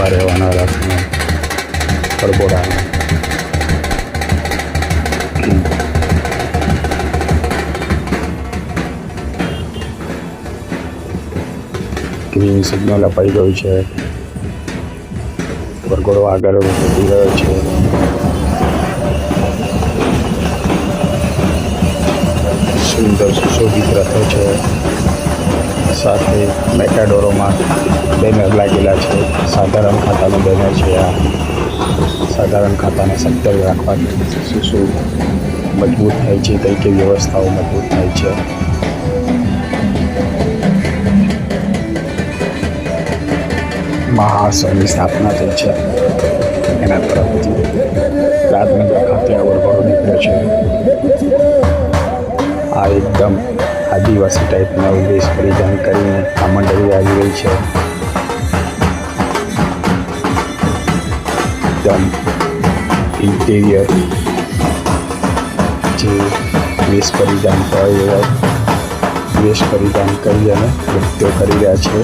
ઊભા રહેવાના રથને વરઘોડાને. Green signal અપાઈ ગયું છે. વરઘોડો આગળ વધી રહ્યો છે. સુંદર સુશોભિત રથો છે. સાથે મેટાડોરોમાં બેનર લાગેલા છે. સાધારણ ખાતાનું બેનર છે. આ સાધારણ ખાતાને સત્તર રાખવાથી શું મજબૂત થાય છે, કઈ કઈ વ્યવસ્થાઓ મજબૂત થાય છે. મહાસંઘની સ્થાપના થઈ છે એના તરફથી રાજનગર ખાતે આ વરઘોડો નીકળ્યો છે. આ એકદમ આદિવાસી ટાઈપના વેશ પરિધાન કરીને આ મંડળી આવી રહી છે. એકદમ ઇન્ટિરિયર જે વેશ પરિધાન કરી અને નૃત્યો કરી રહ્યા છે,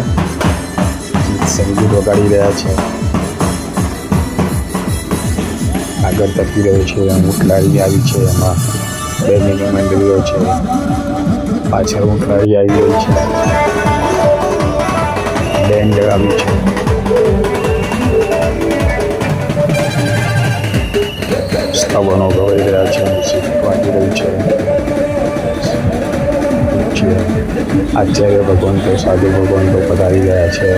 સંગીત વગાડી રહ્યા છે. આગળ તકી રહ્યો છે. ઊંટલાળી આવી છે. એમાં બે મિની મંડળીઓ છે. પાછળ ઊંટલાળી આવી રહી છે. બેન્ડ આવી છે. સ્તવનો ગવાઈ રહ્યા છે. મ્યુઝિક વાગી રહ્યું છે. આચાર્ય ભગવંતો, સાધુ ભગવંતો પધારી રહ્યા છે.